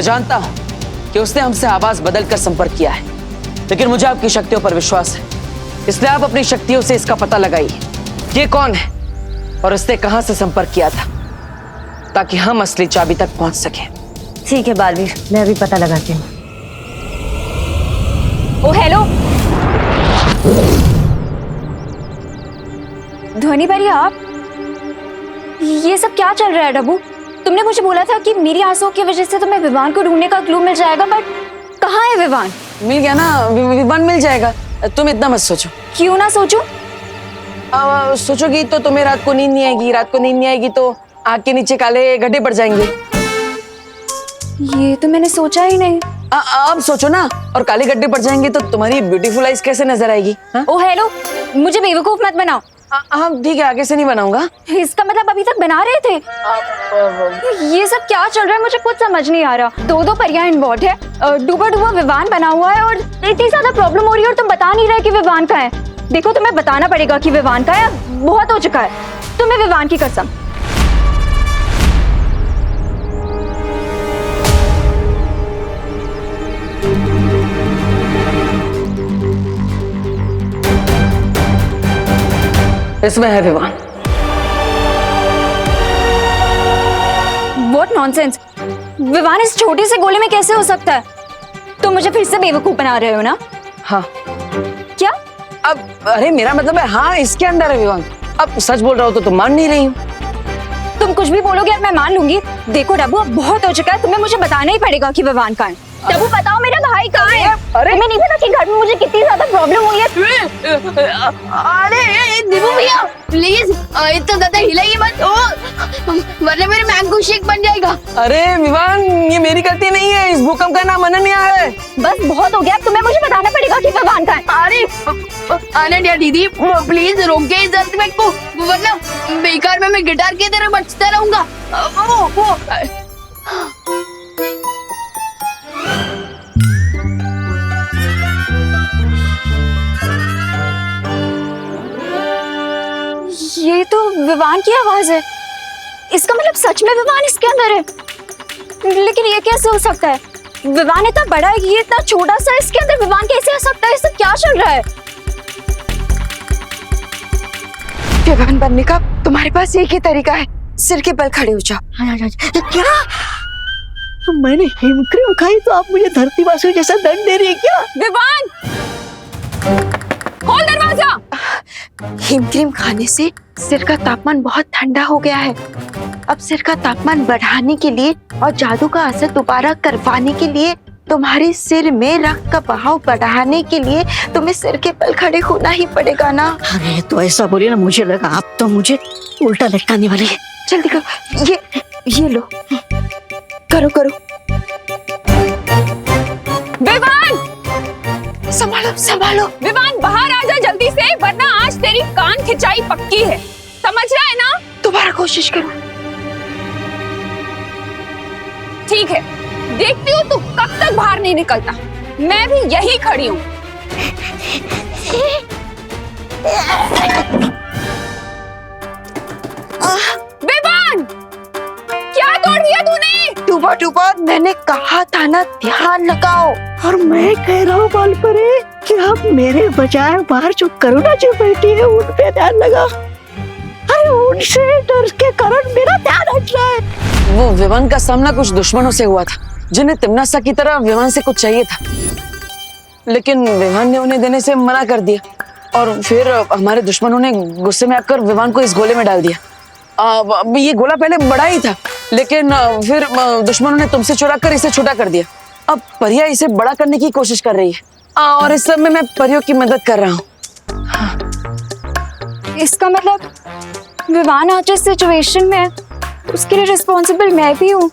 मैं जानता हूं कि उसने हमसे आवाज बदलकर संपर्क किया है, लेकिन मुझे आपकी शक्तियों पर विश्वास है, इसलिए आप अपनी शक्तियों से इसका पता लगाइए कि कौन है और उसने कहां से संपर्क किया था, ताकि हम असली चाबी तक पहुंच सके। ठीक है बालवीर, मैं अभी पता लगाती हूँ। ओ हेलो, ध्वनि भैया, आप ये सब क्या चल रहा है? डब्बू, तुमने मुझे बोला था कि मेरी आंसुओं की वजह से तुम्हें विवान को ढूंढने का क्लू मिल जाएगा, बट कहाँ है विवान? मिल गया ना, विवान मिल जाएगा, तुम इतना मत सोचो। क्यों ना सोचूं? सोचोगी तो तुम्हें रात को नींद नहीं आएगी, रात को नींद नहीं आएगी तो आँख के नीचे काले गड्ढे पड़ जाएंगे। ये तो मैंने सोचा ही नहीं। अब सोचो ना, और काले गड्ढे पड़ जाएंगे तो तुम्हारी ब्यूटीफुल आइज कैसे नजर आएगी? ओ हेलो, मुझे बेवकूफ मत बनाओ। हाँ ठीक है, आगे से नहीं बनाऊंगा। इसका मतलब अभी तक बना रहे थे? ये सब क्या चल रहा है, मुझे कुछ समझ नहीं आ रहा। दो परियां इन्वॉल्व है, डूबा डूबा विवान बना हुआ है और इतनी ज्यादा प्रॉब्लम हो रही है और तुम बता नहीं रहे कि विवान का है। देखो, तुम्हें बताना पड़ेगा कि विवान का है, बहुत हो चुका है। तुम्हें विवान की कसम। इसमें है विवान। What nonsense! विवान इस छोटे से गोले में कैसे हो सकता है? तुम मुझे फिर से बेवकूफ बना रहे हो ना? हाँ। क्या? अब अरे मेरा मतलब है हाँ, इसके अंदर है विवान। अब सच बोल रहा हो तो तुम मान नहीं रही हो। तुम कुछ भी बोलोगे और मैं मान लूंगी। देखो डब्बू, बहुत हो चुका है, तुम्हें मुझे बताना ही पड़ेगा कि विवान कहाँ है। डब्बू बताओ, मेरा भाई कहाँ है? अरे तुम्हें नहीं पता कि घर में मुझे कितनी ज्यादा प्रॉब्लम हुई है? अरे दीपू भैया प्लीज इतना ज्यादा हिलाइए मत, वरना मेरे मैंगो शेक बन जाएगा। अरे विवान, ये मेरी गलती नहीं है, इस भूकंप का नाम अनन्या है। बस बहुत हो गया, तुम्हें मुझे बताना पड़ेगा कि विवान कहाँ है। अरे अनन्या दीदी प्लीज रोके इस अर्थक्वेक को, वरना बेकार में मैं गिटार की तरह बजता रहूंगा। वो ये तो विवान की आवाज है। इसका मतलब सच में विवान इसके अंदर है। लेकिन ये कैसे हो सकता है? विवान इतना बड़ा है, ये इतना छोटा सा, इसके अंदर विवान कैसे आ सकता है? ये सब क्या चल रहा है? विवान बनने का तुम्हारे पास एक ही तरीका है, सिर के बल खड़े हो जाओ। क्या? मैंने हिमक्रीम खाई तो आप मुझे धरतीवासियों जैसा दंड दे रही है क्या? विवान, खोल दरवाजा। हिमक्रीम खाने से सिर का तापमान बहुत ठंडा हो गया है। अब सिर का तापमान बढ़ाने के लिए और जादू का असर दोबारा करवाने के लिए, तुम्हारे सिर में रक्त का बहाव बढ़ाने के लिए तुम्हें सिर के बल खड़े होना ही पड़ेगा ना। अरे तो ऐसा बोलिए ना, मुझे लगा आप तो मुझे उल्टा लटकाने वाली है। जल्दी करो, ये लो, करो करो। विवान, संभालो संभालो। विवान बाहर आ जा जल्दी से, वरना आज तेरी कान खिंचाई पक्की है। समझ रहा है ना? दोबारा कोशिश करो। ठीक है, देखती हूँ तू कब तक बाहर नहीं निकलता। मैं भी यही खड़ी हूँ। विवान, क्या तोड़ दिया तूने? डूबा डूबा, मैंने कहा था ना ध्यान लगाओ। और मैं कह रहा हूँ बालपरे कि आप मेरे बजाय बाहर जो करुणा जी बैठी है उन पे ध्यान लगा। अरे उनसे डर के कारण मेरा ध्यान हट रहा है। वो विवान का सामना कुछ दुश्मनों से हुआ था, जिन्हें तिम्नासा की तरह विवान से कुछ चाहिए था, लेकिन विवान ने उन्हें देने से मना कर दिया। और फिर हमारे दुश्मनों ने गुस्से में आकर विवान को इस गोले में डाल दिया। ये गोला पहले बड़ा ही था, लेकिन फिर दुश्मनों ने तुमसे चुरा कर इसे छोटा कर दिया। अब परिया इसे बड़ा करने की कोशिश कर रही है और इस समय मैं परियों की मदद कर रहा हूँ। इसका मतलब विवान आज जिस सिचुएशन में है उसके लिए रिस्पॉन्सिबल मैं भी हूँ।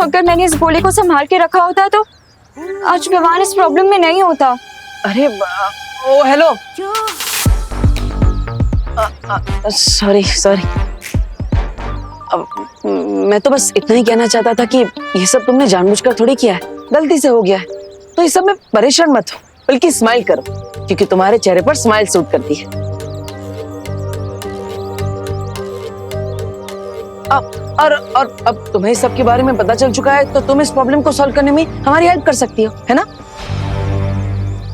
अगर मैंने इस गोले को संभाल के रखा होता तो आज विवान इस प्रॉब्लम में नहीं होता। अरे ओ हेलो, सॉरी मैं तो बस इतना ही कहना चाहता था कि ये सब तुमने जानबूझकर थोड़ी किया है, गलती से हो गया है। तो इस सब में परेशान मत हो, बल्कि स्माइल करो, क्योंकि तुम्हारे चेहरे पर स्माइल सूट करती है। अब और अब तुम्हें इस सब के बारे में पता चल चुका है, तो तुम इस प्रॉब्लम को सॉल्व करने में हमारी हेल्प कर सकती हो, है ना?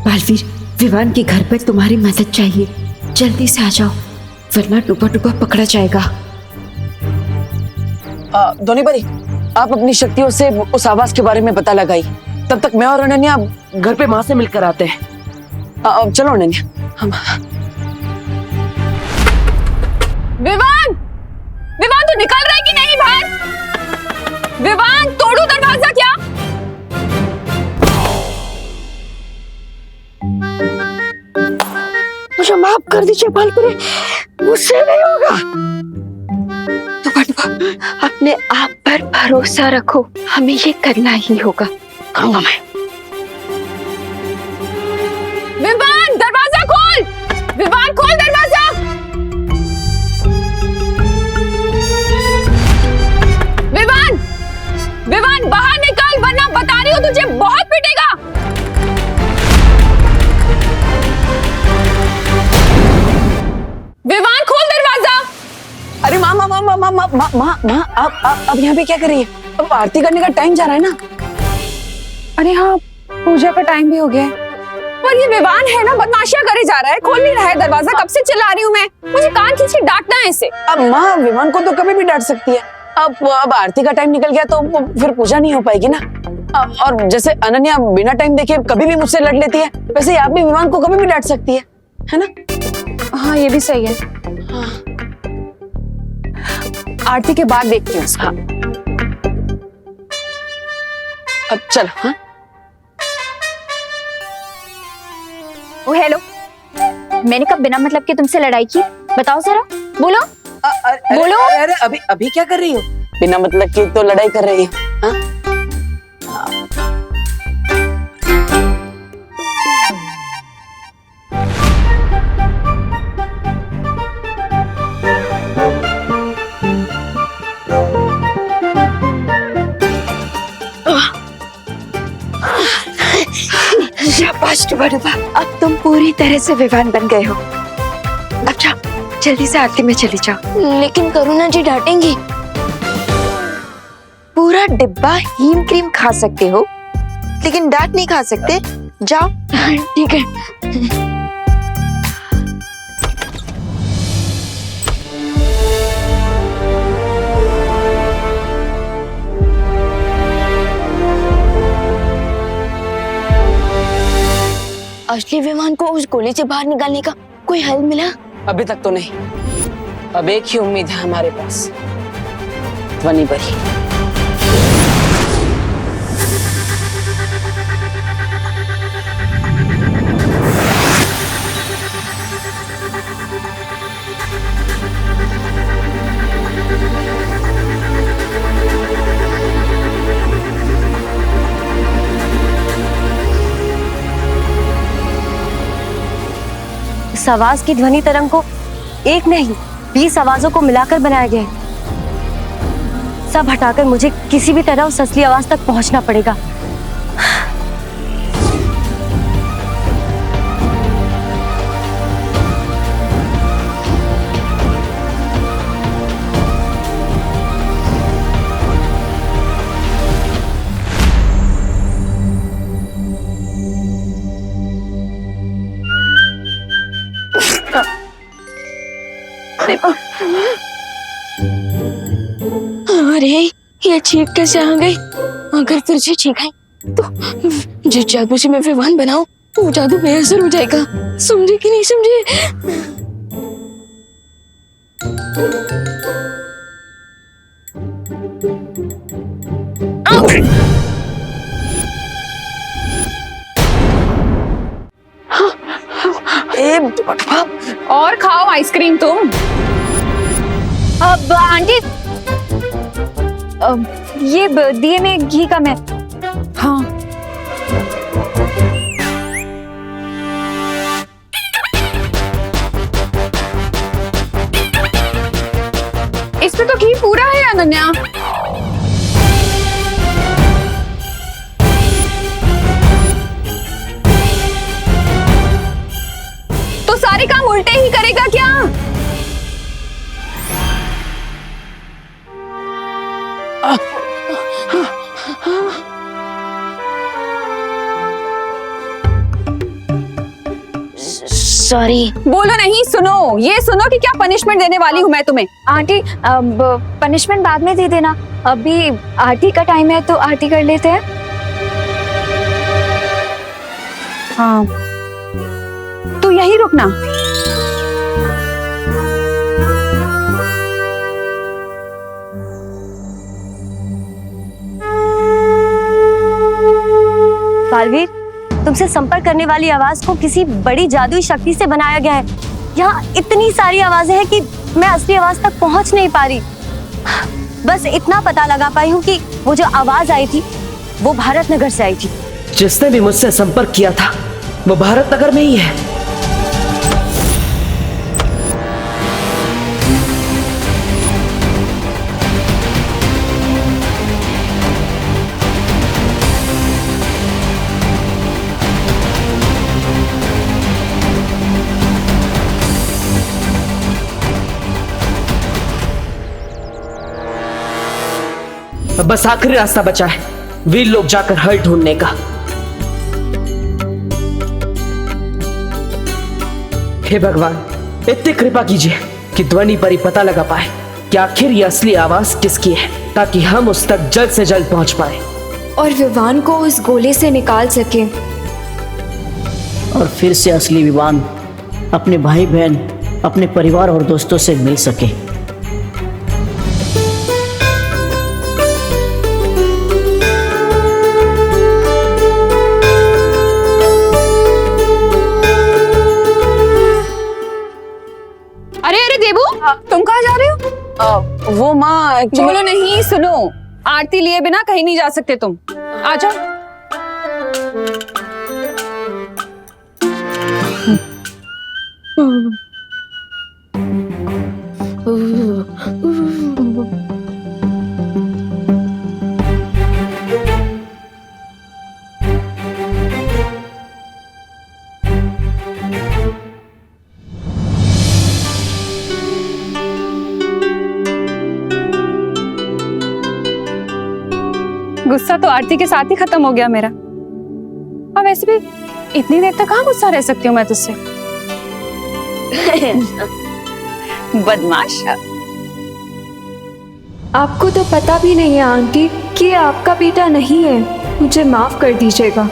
बालवीर, विवान के घर पर तुम्हारी मदद चाहिए, जल्दी से आ जाओ वरना डूबा डूबा पकड़ा जाएगा। धोनी परी, आप अपनी शक्तियों से उस आवाज के बारे में पता लगाई। तब तक मैं और अनन्या घर पे माँ से मिलकर आते हैं। चलो अनन्या, हम। विवान, विवान तू निकल रहा है कि नहीं बाहर? विवान, तोड़ू दरवाजा क्या? मुझे माफ कर दीजिए बालपुरी, मुझसे नहीं होगा। अपने आप पर भरोसा रखो, हमें ये करना ही होगा। करूंगा मैं। विवान, दरवाजा खोल! विवान, खोल दरवाजा! विवान, विवान बाहर निकल वरना बता रही हूँ तुझे बहुत पिटेगा। विवान, खोल दरवाजा! अरे माँ माँ माँ माँ माँ माँ माँ माँ माँ, आप अब यहाँ पे क्या कर रही है? अब आरती करने का टाइम जा रहा है ना। अरे हाँ, पूजा का टाइम भी हो गया है। पर ये विवान है ना, बदमाशियां करे जा रहा है, खोल नहीं रहा है दरवाजा। कब से चिल्ला रही हूँ मैं, मुझे कान खींच के डांटना है इसे। अब माँ, विवान को तो कभी भी डांट सकती है। अब आरती का टाइम निकल गया तो फिर पूजा नहीं हो पाएगी ना। और जैसे अनन्या बिना टाइम देखे कभी भी मुझसे लड़ लेती है, वैसे आप भी विवान को कभी भी डांट सकती है ना? हाँ, ये भी सही है। आरती के बाद देखती हूँ। हाँ, अब चल। हाँ, ओ हेलो, मैंने कब बिना मतलब के तुमसे लड़ाई की? बताओ जरा, बोलो। बोलो। अरे अभी अभी क्या कर रही हो? बिना मतलब की तो लड़ाई कर रही हो। हाँ? शाबाश डूबा डूबा, अब तुम पूरी तरह से विवान बन गए हो। अब जाओ, जल्दी से आरती में चली जाओ। लेकिन करुणा जी डांटेंगी। पूरा डिब्बा हीम क्रीम खा सकते हो, लेकिन डांट नहीं खा सकते। जाओ। ठीक है। असली विमान को उस गोली से बाहर निकालने का कोई हल मिला? अभी तक तो नहीं। अब एक ही उम्मीद है हमारे पास, ध्वनि परी। इस आवाज की ध्वनि तरंग को एक नहीं 20 आवाजों को मिलाकर बनाया गया है। सब हटाकर मुझे किसी भी तरह उस असली आवाज तक पहुंचना पड़ेगा। अरे ये चीख कैसे आ गई? अगर फिर से चीख आई तो जिस जादू से मैं विवान बनाऊं वो जादू बेअसर हो जाएगा। समझे कि नहीं समझे? और खाओ आइसक्रीम तुम। अब आंटी, ये दिए में घी कम है। हाँ, इसमें तो घी पूरा है अनन्या। तो सारे काम उल्टे ही करेगा क्या? सॉरी। बोलो नहीं, सुनो, ये सुनो कि क्या पनिशमेंट देने वाली हूँ मैं तुम्हें। आंटी, पनिशमेंट बाद में दे देना, अभी आरती का टाइम है तो आरती कर लेते हैं। हाँ, तू यहीं रुकना। बालवीर, तुमसे संपर्क करने वाली आवाज को किसी बड़ी जादुई शक्ति से बनाया गया है। यहाँ इतनी सारी आवाजें हैं कि मैं असली आवाज तक पहुंच नहीं पा रही। बस इतना पता लगा पाई हूँ कि वो जो आवाज आई थी वो भारत नगर से आई थी। जिसने भी मुझसे संपर्क किया था वो भारत नगर में ही है। अब बस आखिरी रास्ता बचा है, वीर लोग जाकर हल ढूंढने का। हे भगवान, इतनी कृपा कीजिए कि ध्वनि परी पता लगा पाए कि आखिर ये असली आवाज किसकी है, ताकि हम उस तक जल्द से जल्द पहुंच पाए और विवान को उस गोले से निकाल सके। और फिर से असली विवान अपने भाई बहन, अपने परिवार और दोस्तों से मिल सके। अरे अरे देबू, तुम कहाँ जा रहे हो? वो माँ बोलो नहीं, सुनो, आरती लिए बिना कहीं नहीं जा सकते तुम। आ जाओ। गुस्सा तो आरती के साथ ही खत्म हो गया मेरा। और वैसे भी इतनी देर तक कहाँ गुस्सा रह सकती हूँ मैं तुझसे। बदमाश। आपको तो पता भी नहीं है आंटी कि आपका बेटा नहीं है। मुझे माफ कर दीजिएगा,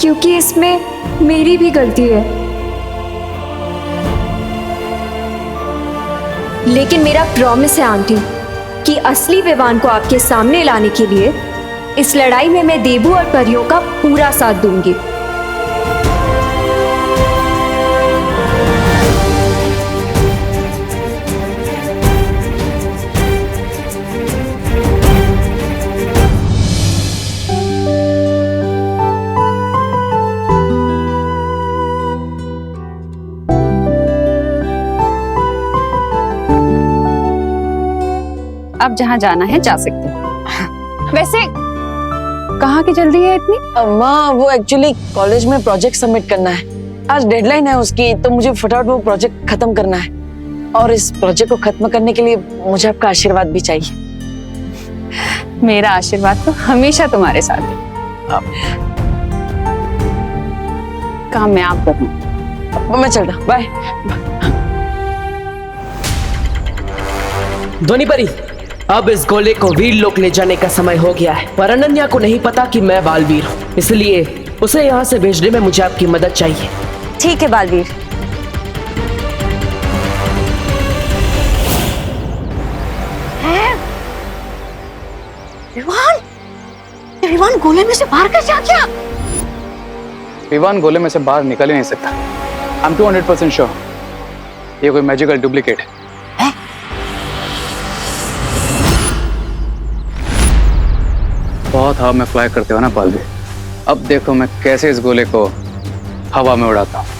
क्योंकि इसमें मेरी भी गलती है। लेकिन मेरा प्रॉमिस है आंटी कि असली विवान को आपके सामने लाने के लिए इस लड़ाई में मैं देबू और परियों का पूरा साथ दूंगी। अब जहां जाना है जा सकते हैं। वैसे कहाँ की जल्दी है इतनी? माँ वो एक्चुअली कॉलेज में प्रोजेक्ट सबमिट करना है, आज डेडलाइन है उसकी, तो मुझे फटाफट वो प्रोजेक्ट खत्म करना है। और इस प्रोजेक्ट को खत्म करने के लिए मुझे आपका आशीर्वाद भी चाहिए। मेरा आशीर्वाद तो हमेशा तुम्हारे साथ है। काम मैं आप करूँ। मैं चलता हूँ, बाय। ध्वनि परी, अब इस गोले को वीर लोक ले जाने का समय हो गया है, पर अनन्या को नहीं पता कि मैं बालवीर हूँ, इसलिए उसे यहाँ से भेजने में मुझे आपकी मदद चाहिए। ठीक है बालवीर। विवान गोले में से बाहर कैसे आ गया? विवान गोले में से बाहर निकल ही नहीं सकता। I'm 200% श्योर ये कोई मैजिकल डुप्लीकेट है। बहुत हवा में फ्लाई करते हो ना बालवी, अब देखो मैं कैसे इस गोले को हवा में उड़ाता हूँ।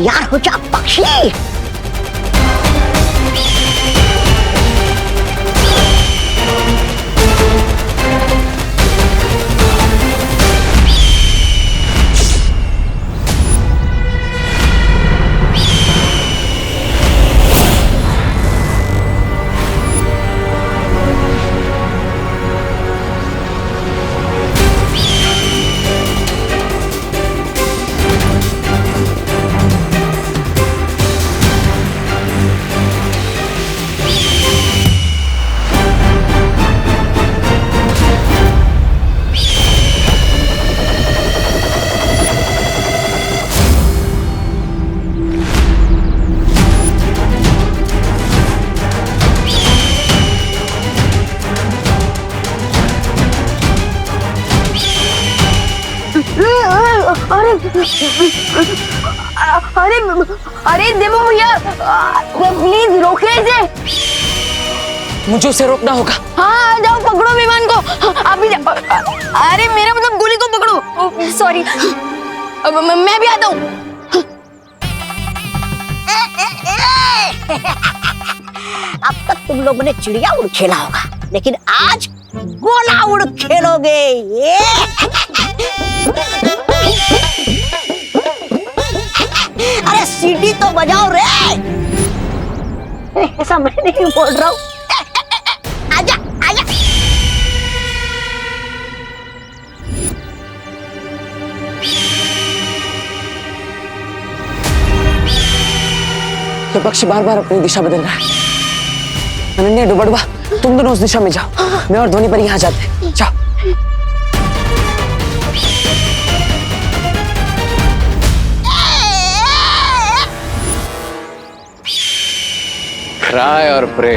तैयार हो जा पक्षी। अरे अरे देवो भैया, प्लीज रोके इसे। मुझे उसे रोकना होगा। हाँ जाओ पकड़ो विमान को, आप ही जाओ। अरे मेरा मतलब गोली को पकड़ो। सॉरी, मैं भी आता हूँ। अब तक तुम लोगों ने चिड़िया उड़ खेला होगा, लेकिन आज गोला उड़ खेलोगे। ये अरे सीटी तो बजाओ रे। ऐसा मैं नहीं बोल रहा हूँ। आजा आजा। तो पक्षी बार बार अपनी दिशा बदल रहा है। अनन्या, डुबडुआ, तुम दोनों उस दिशा में जाओ, मैं और ध्वनि पर यहाँ जाते हैं। जाओ। ट्राई और प्रे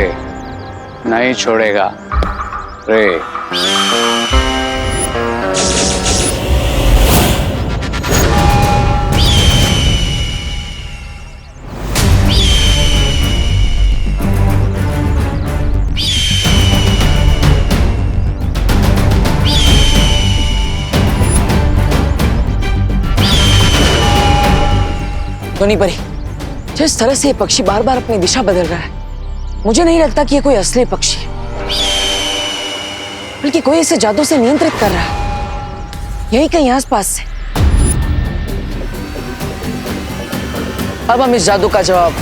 नहीं छोड़ेगा। प्रे। ध्वनि परी, जिस तरह से ये पक्षी बार बार अपनी दिशा बदल रहा है, मुझे नहीं लगता कि ये कोई असली पक्षी है, बल्कि कोई इसे जादू से नियंत्रित कर रहा है, यही कहीं आसपास से। अब हम इस जादू का जवाब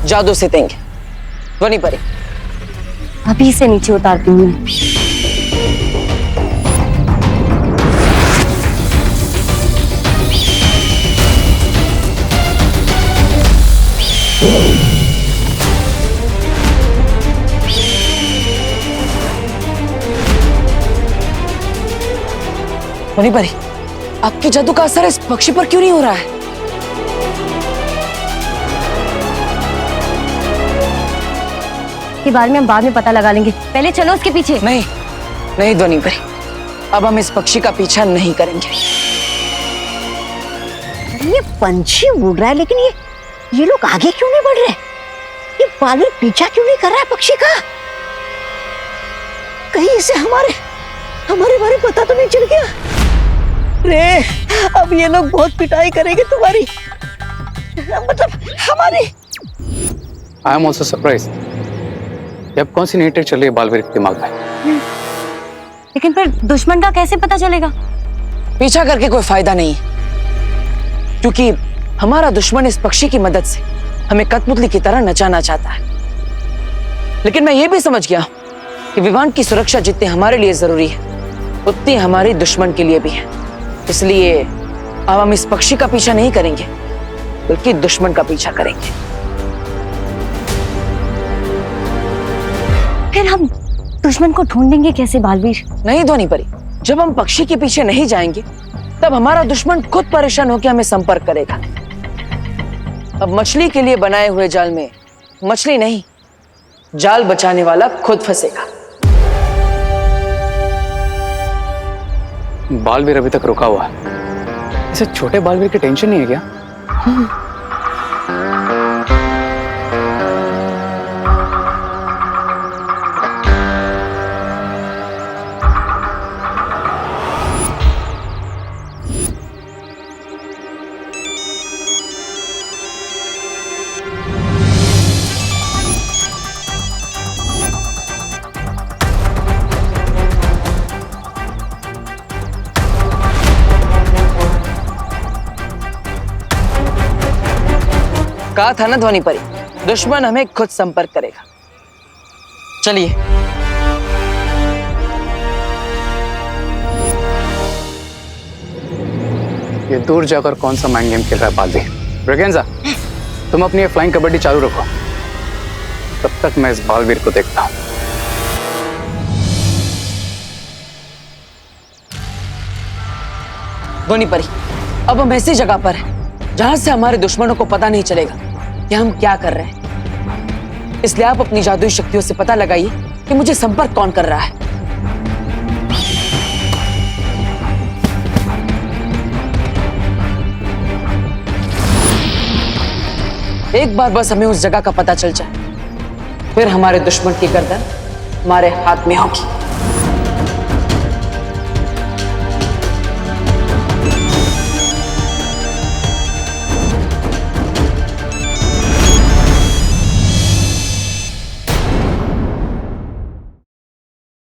जादू से देंगे। ध्वनि परी, अभी से नीचे उतारती हूँ। ध्वनि परी, आपके जादू का असर इस पक्षी पर क्यों नहीं हो रहा है? के बारे में हम बाद में पता लगा लेंगे, पहले चलो उसके पीछे। नहीं नहीं ध्वनि परी, अब हम इस पक्षी का पीछा नहीं करेंगे। ये पंछी उड़ रहा है, लेकिन ये लोग आगे क्यों नहीं बढ़ रहे? ये बालू पीछा क्यों नहीं कर रहा है पक्षी का? कहीं इसे हमारे बारे में पता तो नहीं चल गया? रे, अब ये लोग बहुत पिटाई करेंगे तुम्हारी, मतलब हमारी। I am also surprise. अब कौन सी नई ट्रिक चल रही है बालवीर के दिमाग में? लेकिन फिर दुश्मन का कैसे पता चलेगा? पीछा करके कोई फायदा नहीं है, क्योंकि हमारा दुश्मन इस पक्षी की मदद से हमें कठपुतली की तरह नचाना चाहता है। लेकिन मैं ये भी समझ गया कि विमान की सुरक्षा जितनी हमारे लिए जरूरी है, उतनी हमारे दुश्मन के लिए भी है। इसलिए अब हम इस पक्षी का पीछा नहीं करेंगे, बल्कि दुश्मन का पीछा करेंगे। फिर हम दुश्मन को ढूंढेंगे कैसे बालवीर? नहीं ध्वनि परी, जब हम पक्षी के पीछे नहीं जाएंगे, तब हमारा दुश्मन खुद परेशान होकर हमें संपर्क करेगा। अब मछली के लिए बनाए हुए जाल में मछली नहीं, जाल बचाने वाला खुद फंसेगा। बालवीर अभी तक रुका हुआ है। इसे छोटे बालवीर की टेंशन नहीं है क्या? कहा था ना ध्वनि परी, दुश्मन हमें खुद संपर्क करेगा। चलिए। ये दूर जाकर कौन सा माइंड गेम खेल रहा है पालवी। ब्रिगेंजा, तुम अपनी फ्लाइंग कबड्डी चालू रखो, तब तक मैं इस बालवीर को देखता हूं। ध्वनि परी, अब हम ऐसी जगह पर हैं जहां से हमारे दुश्मनों को पता नहीं चलेगा कि हम क्या कर रहे हैं। इसलिए आप अपनी जादुई शक्तियों से पता लगाइए कि मुझे संपर्क कौन कर रहा है। एक बार बस हमें उस जगह का पता चल जाए, फिर हमारे दुश्मन की गर्दन हमारे हाथ में होगी।